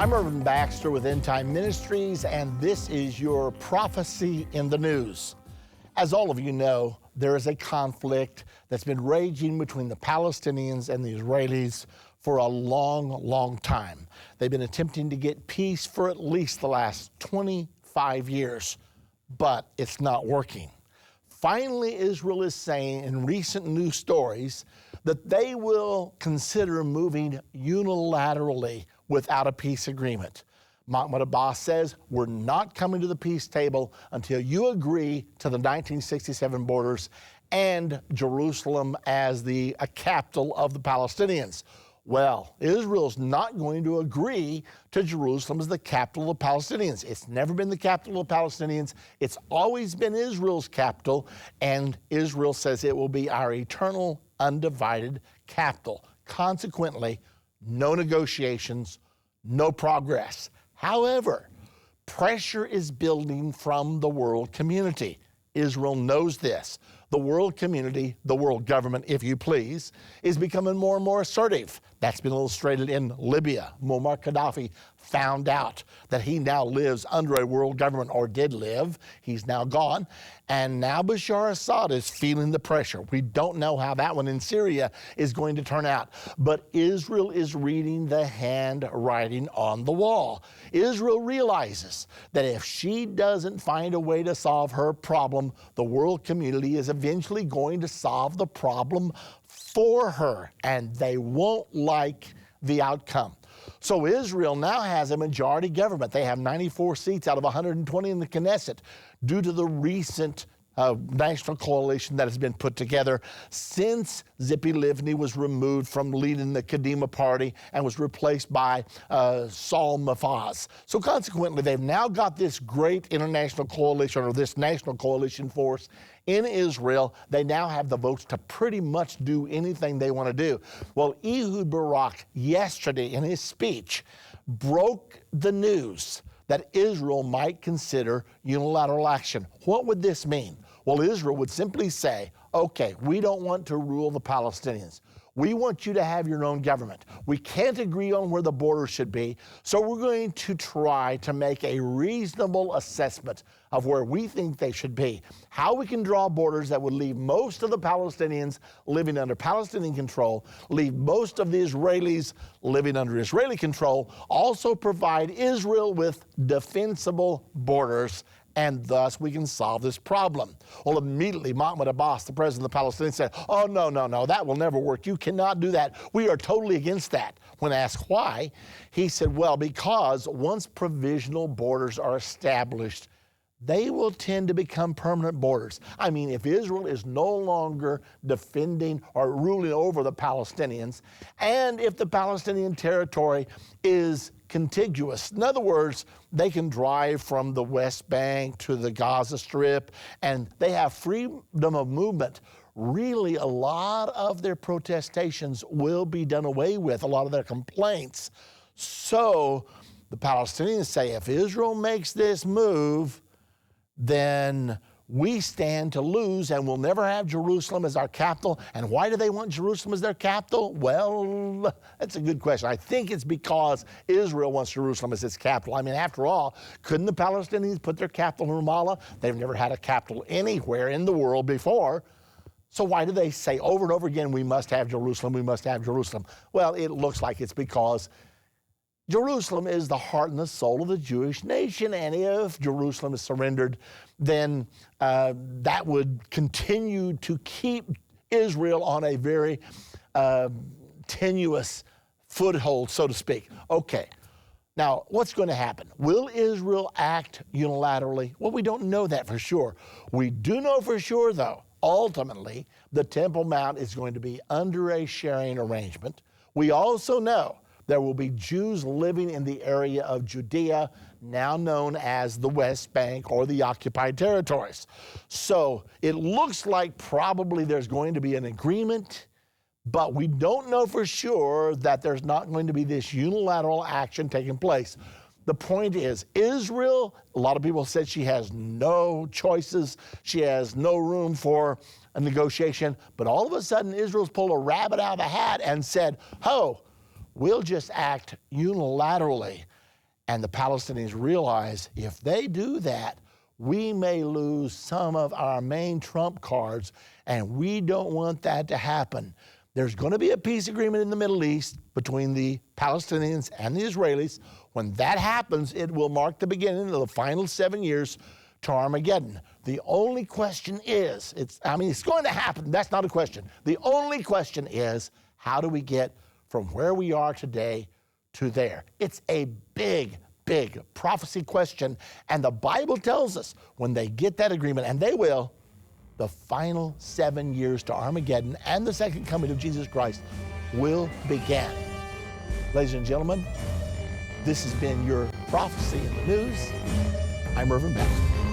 I'm Irvin Baxter with Endtime Ministries, and this is your Prophecy in the News. As all of you know, there is a conflict that's been raging between the Palestinians and the Israelis for a long, long time. They've been attempting to get peace for at least the last 25 years, but it's not working. Finally, Israel is saying in recent news stories that they will consider moving unilaterally without a peace agreement. Mahmoud Abbas says, we're not coming to the peace table until you agree to the 1967 borders and Jerusalem as the capital of the Palestinians. Well, Israel's not going to agree to Jerusalem as the capital of the Palestinians. It's never been the capital of the Palestinians. It's always been Israel's capital, and Israel says it will be our eternal, undivided capital. Consequently, no negotiations, no progress. However, pressure is building from the world community. Israel knows this. The world community, the world government, if you please, is becoming more and more assertive. That's been illustrated in Libya. Muammar Gaddafi found out that he now lives under a world government, or did live. He's now gone. And now Bashar Assad is feeling the pressure. We don't know how that one in Syria is going to turn out. But Israel is reading the handwriting on the wall. Israel realizes that if she doesn't find a way to solve her problem, the world community is eventually going to solve the problem for her, and they won't like the outcome. So Israel now has a majority government. They have 94 seats out of 120 in the Knesset due to the recent national coalition that has been put together since Tzipi Livni was removed from leading the Kadima party and was replaced by Saul Mofaz. So consequently, they've now got this great international coalition, or this national coalition force in Israel. They now have the votes to pretty much do anything they want to do. Well, Ehud Barak yesterday in his speech broke the news that Israel might consider unilateral action. What would this mean? Well, Israel would simply say, okay, we don't want to rule the Palestinians. We want you to have your own government. We can't agree on where the border should be, so we're going to try to make a reasonable assessment of where we think they should be. How we can draw borders that would leave most of the Palestinians living under Palestinian control, leave most of the Israelis living under Israeli control, also provide Israel with defensible borders, and thus we can solve this problem. Well, immediately Mahmoud Abbas, the president of the Palestinians, said, oh, no, that will never work. You cannot do that. We are totally against that. When asked why, he said, well, because once provisional borders are established, they will tend to become permanent borders. I mean, if Israel is no longer defending or ruling over the Palestinians, and if the Palestinian territory is contiguous, in other words, they can drive from the West Bank to the Gaza Strip, and they have freedom of movement, really a lot of their protestations will be done away with, a lot of their complaints. So the Palestinians say, if Israel makes this move, then we stand to lose, and we'll never have Jerusalem as our capital. And why do they want Jerusalem as their capital? Well, that's a good question. I think it's because Israel wants Jerusalem as its capital. I mean, after all, couldn't the Palestinians put their capital in Ramallah? They've never had a capital anywhere in the world before. So why do they say over and over again, we must have Jerusalem, we must have Jerusalem? Well, it looks like it's because Jerusalem is the heart and the soul of the Jewish nation, and if Jerusalem is surrendered, then that would continue to keep Israel on a very tenuous foothold, so to speak. Okay, now what's going to happen? Will Israel act unilaterally? Well, we don't know that for sure. We do know for sure, though, ultimately, the Temple Mount is going to be under a sharing arrangement. We also know there will be Jews living in the area of Judea, now known as the West Bank or the occupied territories. So it looks like probably there's going to be an agreement, but we don't know for sure that there's not going to be this unilateral action taking place. The point is, Israel, a lot of people said she has no choices, she has no room for a negotiation, but all of a sudden Israel's pulled a rabbit out of the hat and said, we'll just act unilaterally. And the Palestinians realize if they do that, we may lose some of our main trump cards, and we don't want that to happen. There's going to be a peace agreement in the Middle East between the Palestinians and the Israelis. When that happens, it will mark the beginning of the final 7 years to Armageddon. The only question is, it's going to happen. That's not a question. The only question is, how do we get from where we are today to there? It's a big, big prophecy question. And the Bible tells us when they get that agreement, and they will, the final 7 years to Armageddon and the second coming of Jesus Christ will begin. Ladies and gentlemen, this has been your Prophecy in the News. I'm Irvin Baxter.